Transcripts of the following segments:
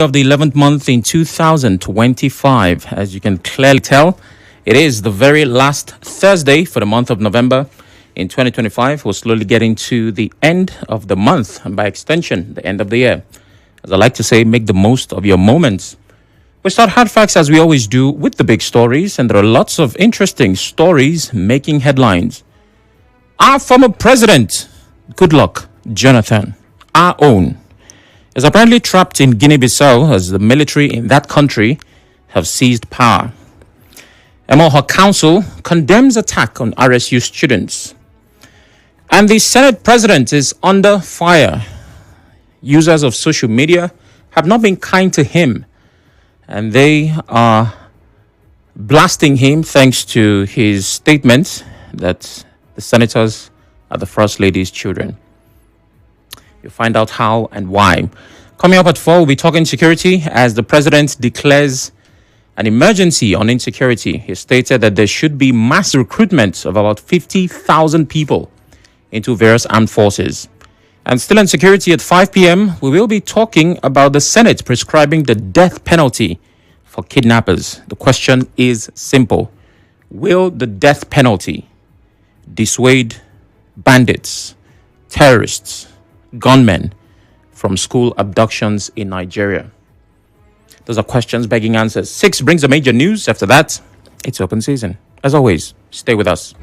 Of the 11th month in 2025. As you can clearly tell, it is the very last Thursday for the month of November in 2025. We're slowly getting to the end of the month and by extension, the end of the year. As I like to say, make the most of your moments. We start hard facts as we always do with the big stories, and there are lots of interesting stories making headlines. Our former president, good luck, Jonathan, our own, is apparently trapped in Guinea Bissau as the military in that country have seized power. Emouha Council condemns attack on RSU students. And the Senate president is under fire. Users of social media have not been kind to him, and they are blasting him thanks to his statement that the senators are the First Lady's children. You'll find out how and why. Coming up at 4, we'll be talking security as the president declares an emergency on insecurity. He stated that there should be mass recruitment of about 50,000 people into various armed forces. And still in security at 5 p.m., we will be talking about the Senate prescribing the death penalty for kidnappers. The question is simple. Will the death penalty dissuade bandits, terrorists, gunmen from school abductions in Nigeria? Those are questions begging answers. 6 brings the major news. After that, it's open season. As always, stay with us.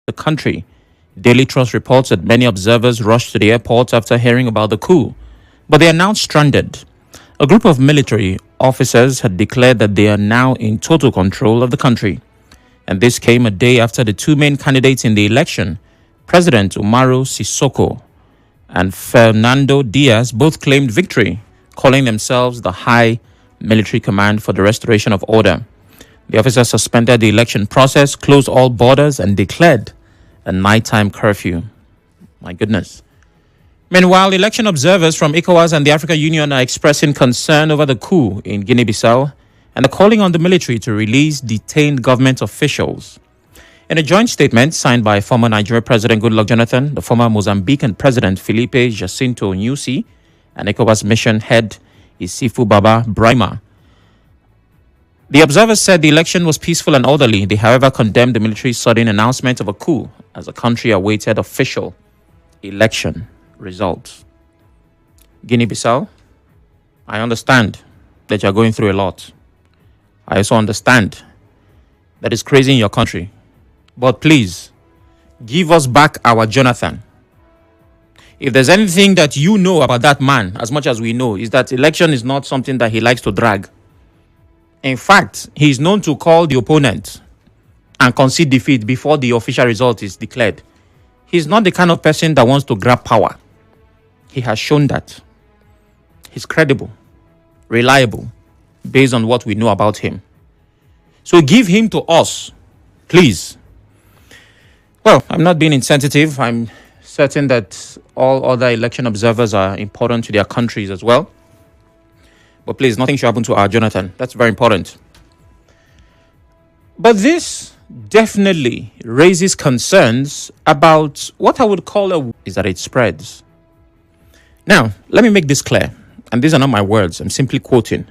the country. Daily Trust reports that many observers rushed to the airport after hearing about the coup, but they are now stranded. A group of military officers had declared that they are now in total control of the country. And this came a day after the two main candidates in the election, President Umaru Sissoco and Fernando Diaz, both claimed victory, calling themselves the High Military Command for the Restoration of Order. The officers suspended the election process, closed all borders, and declared a nighttime curfew. My goodness. Meanwhile, election observers from ECOWAS and the African Union are expressing concern over the coup in Guinea Bissau and are calling on the military to release detained government officials. In a joint statement signed by former Nigerian President Goodluck Jonathan, the former Mozambican President Felipe Jacinto Nyusi, and ECOWAS mission head Isifu Baba Brahima, the observers said the election was peaceful and orderly. They, however, condemned the military's sudden announcement of a coup as the country awaited official election results. Guinea Bissau, I understand that you're going through a lot. I also understand that it's crazy in your country. But please, give us back our Jonathan. If there's anything that you know about that man, as much as we know, is that election is not something that he likes to drag. In fact, he is known to call the opponent and concede defeat before the official result is declared. He's not the kind of person that wants to grab power. He has shown that. He's credible, reliable, based on what we know about him. So give him to us, please. Well, I'm not being insensitive. I'm certain that all other election observers are important to their countries as well. But please, nothing should happen to our Jonathan. That's very important. But this definitely raises concerns about what I would call is that it spreads. Now, let me make this clear. And these are not my words. I'm simply quoting.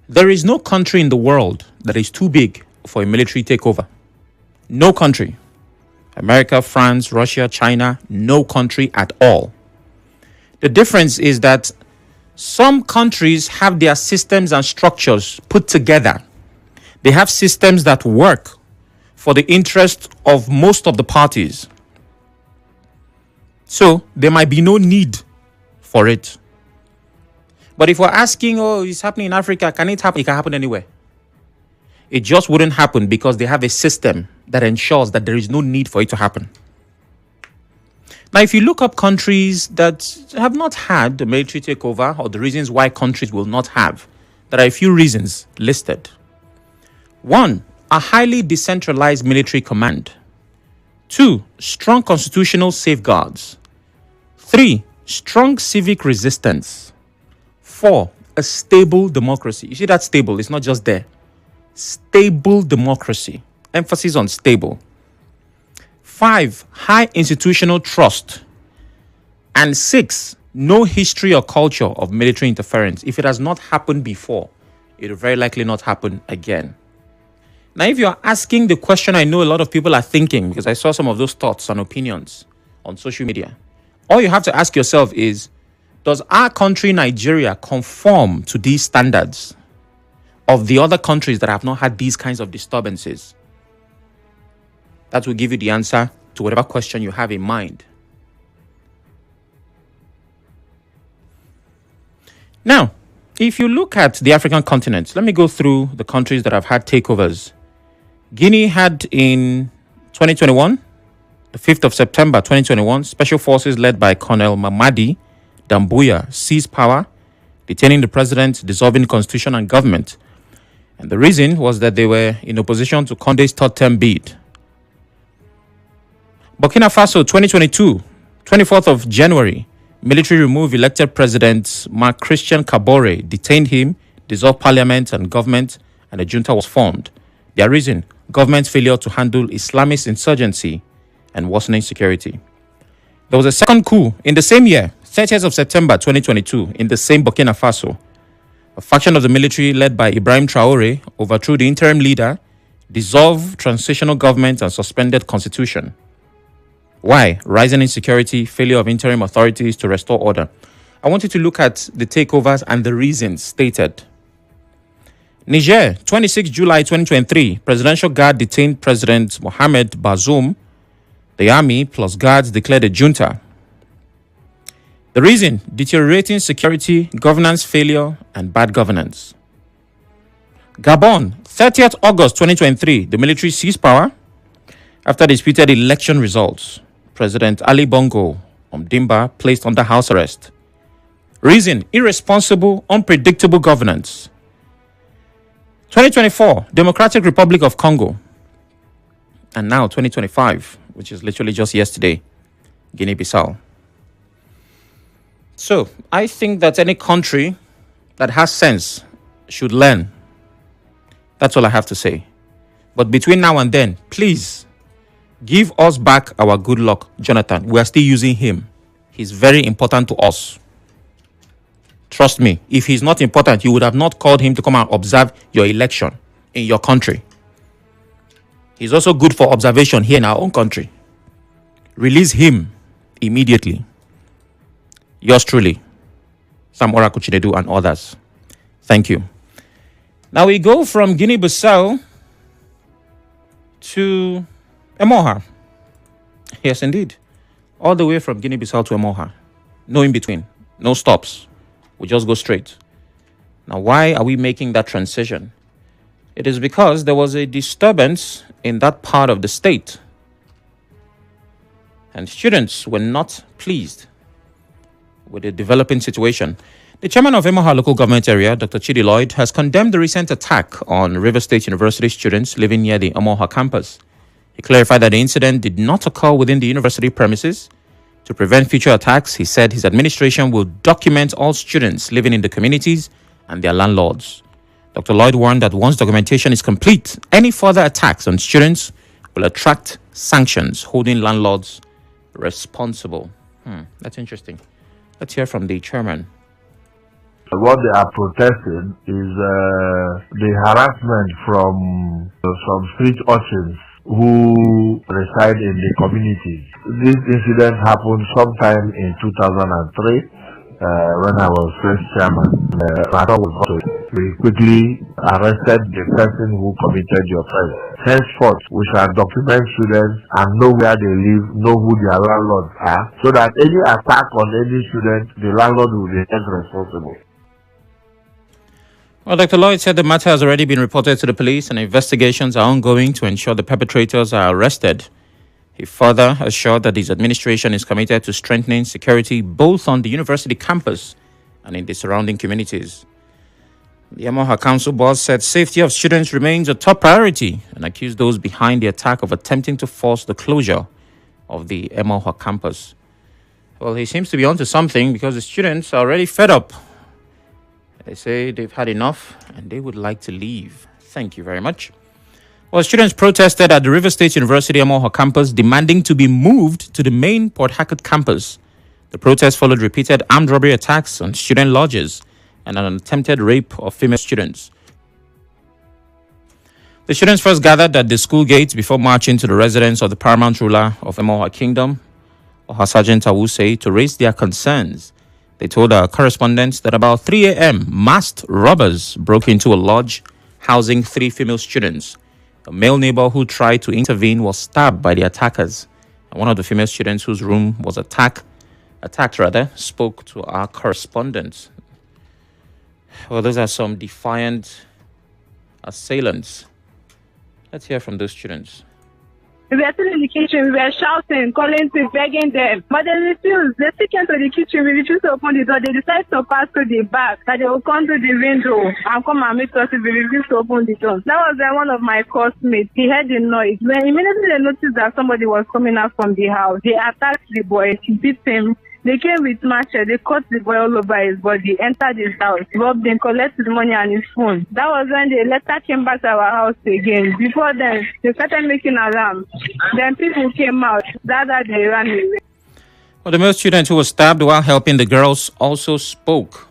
There is no country in the world that is too big for a military takeover. No country. America, France, Russia, China, no country at all. The difference is that some countries have their systems and structures put together. They have systems that work for the interest of most of the parties. So there might be no need for it. But if we're asking, oh, it's happening in Africa, can it happen? It can happen anywhere. It just wouldn't happen because they have a system that ensures that there is no need for it to happen. Now, if you look up countries that have not had the military takeover or the reasons why countries will not have, there are a few reasons listed. 1, a highly decentralized military command. 2, strong constitutional safeguards. 3, strong civic resistance. 4, a stable democracy. You see that stable, it's not just there. Stable democracy. Emphasis on stable. 5, high institutional trust. And 6, no history or culture of military interference. If it has not happened before, it will very likely not happen again. Now, if you're asking the question I know a lot of people are thinking, because I saw some of those thoughts and opinions on social media, all you have to ask yourself is, does our country, Nigeria, conform to these standards of the other countries that have not had these kinds of disturbances? That will give you the answer to whatever question you have in mind. Now, if you look at the African continent, let me go through the countries that have had takeovers. Guinea had in 2021, the 5th of September 2021, special forces led by Colonel Mamadi Doumbouya seized power, detaining the president, dissolving the constitution and government. And the reason was that they were in opposition to Condé's third-term bid. Burkina Faso 2022, 24th of January, military removed elected President Marc-Christian Kabore, detained him, dissolved parliament and government, and a junta was formed. Their reason, government's failure to handle Islamist insurgency and worsening security. There was a second coup in the same year, 30th of September 2022, in the same Burkina Faso. A faction of the military led by Ibrahim Traore overthrew the interim leader, dissolved transitional government and suspended constitution. Why? Rising insecurity, failure of interim authorities to restore order. I want you to look at the takeovers and the reasons stated. Niger, 26 July 2023, Presidential Guard detained President Mohamed Bazoum The army plus guards declared a junta. The reason: deteriorating security, governance failure, and bad governance. Gabon, 30th August 2023, the military seized power after disputed election results. President Ali Bongo Ondimba placed under house arrest. Reason: irresponsible, unpredictable governance. 2024, Democratic Republic of Congo. And now 2025, which is literally just yesterday, Guinea Bissau. So, I think that any country that has sense should learn. That's all I have to say. But between now and then, please, give us back our good luck, Jonathan. We are still using him. He's very important to us. Trust me, if he's not important, you would have not called him to come and observe your election in your country. He's also good for observation here in our own country. Release him immediately. Yours truly, Sam Chinedu and others. Thank you. Now we go from Guinea Bissau to Emouha. Yes, indeed. All the way from Guinea Bissau to Emouha. No in between. No stops. We just go straight. Now, why are we making that transition? It is because there was a disturbance in that part of the state. And students were not pleased with the developing situation. The chairman of Emouha local government area, Dr. Chidi Lloyd, has condemned the recent attack on River State University students living near the Emouha campus. He clarified that the incident did not occur within the university premises. To prevent future attacks, he said his administration will document all students living in the communities and their landlords. Dr. Lloyd warned that once documentation is complete, any further attacks on students will attract sanctions, holding landlords responsible. That's interesting. Let's hear from the chairman. What they are protesting is the harassment from some street urchins who reside in the communities. This incident happened sometime in 2003 when I was first chairman. We quickly arrested the person who committed the offense. Henceforth, we shall document students and know where they live, know who their landlords are, so that any attack on any student, the landlord will be held responsible. Well, Dr. Lloyd said the matter has already been reported to the police and investigations are ongoing to ensure the perpetrators are arrested. He further assured that his administration is committed to strengthening security both on the university campus and in the surrounding communities. The Emouha Council boss said safety of students remains a top priority and accused those behind the attack of attempting to force the closure of the Emouha campus. Well, he seems to be onto something because the students are already fed up. They say they've had enough and they would like to leave. Thank you very much. Well, students protested at the River State University Emouha campus demanding to be moved to the main Port Harcourt campus. The protest followed repeated armed robbery attacks on student lodges and an attempted rape of female students. The students first gathered at the school gates before marching to the residence of the paramount ruler of Emouha Kingdom, Oha Sergeant Awuse, to raise their concerns. They told our correspondents that about 3 a.m., masked robbers broke into a lodge housing 3 female students. A male neighbor who tried to intervene was stabbed by the attackers. And one of the female students whose room was attacked, spoke to our correspondents. Well, those are some defiant assailants. Let's hear from those students. We were still in the kitchen, we were shouting, calling to, begging them. But they refused. They still came to the kitchen, we refused to open the door. They decided to pass through the back, that they will come to the window and come and meet us if we refused to open the door. That was when one of my classmates, he heard the noise. When immediately they noticed that somebody was coming out from the house, they attacked the boy, beat him. They came with machete, they cut the boy all over his body, entered his house, robbed him, collected his money and his phone. That was when they later came back to our house again. Before then, they started making alarm. Then people came out. That they ran away. Well, the male student who was stabbed while helping the girls also spoke.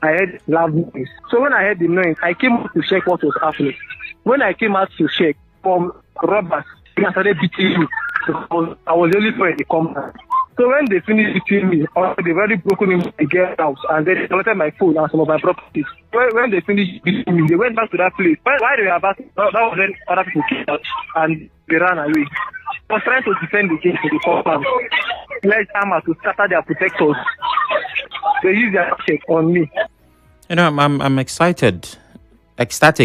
I heard loud noise. So when I heard the noise, I came out to check what was happening. When I came out to check, from robbers, they started beating me. I was the only one in the compound. So when they finished beating me, they very broken in my girl's house and they collected my phone and some of my properties. When they finished beating me, they went back to that place. Why they were about that was when other people came out and they ran away. I was trying to defend against the compound. Like armor to scatter their protectors. They used their check on me. You know, I'm ecstatic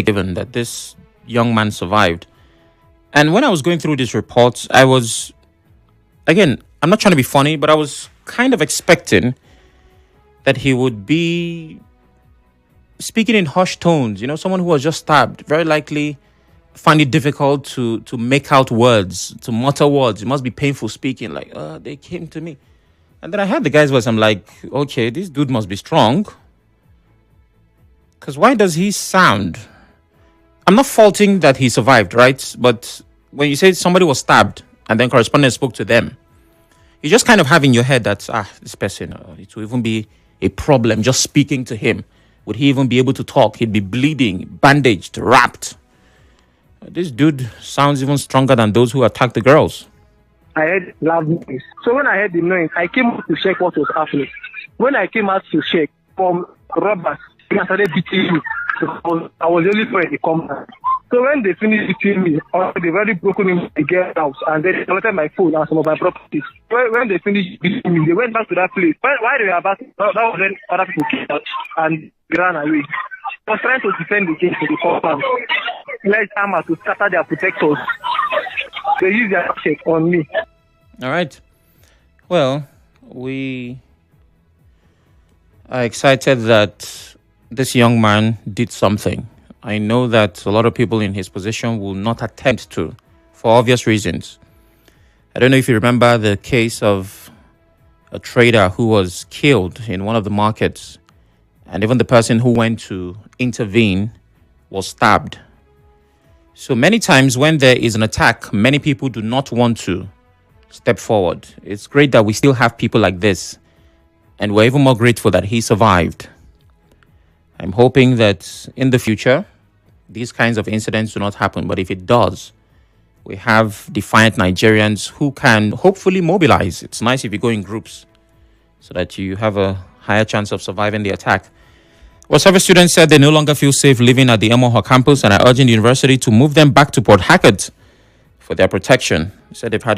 given that this young man survived. And when I was going through these reports, I was, again, I'm not trying to be funny, but I was kind of expecting that he would be speaking in hushed tones. You know, someone who was just stabbed, very likely find it difficult to make out words, to mutter words. It must be painful speaking, like, they came to me. And then I heard the guy's voice. I'm like, okay, this dude must be strong. Because why does he sound... I'm not faulting that he survived, right? But when you say somebody was stabbed and then correspondent spoke to them, you just kind of have in your head that, this person, it will even be a problem just speaking to him. Would he even be able to talk? He'd be bleeding, bandaged, wrapped. This dude sounds even stronger than those who attacked the girls. I heard loud noise. So when I heard the noise, I came out to check what was happening. When I came out to check, from robbers, they started beating me. I was only for the compound. So when they finished beating me, they very broken in my girl's house and they collected my phone and some of my properties. When they finished beating me, they went back to that place. Why they were about that was when other people came out and they ran away. I was trying to defend against the compound. Like armor to scatter their protectors. They used their check on me. All right. Well, we are excited that this young man did something. I know that a lot of people in his position will not attempt to, for obvious reasons. I don't know if you remember the case of a trader who was killed in one of the markets, and even the person who went to intervene was stabbed. So many times when there is an attack, many people do not want to step forward. It's great that we still have people like this, and we're even more grateful that he survived. I'm hoping that in the future, these kinds of incidents do not happen. But if it does, we have defiant Nigerians who can hopefully mobilize. It's nice if you go in groups so that you have a higher chance of surviving the attack. Well, several students said they no longer feel safe living at the Emouha campus and are urging the university to move them back to Port Harcourt for their protection. They said they've had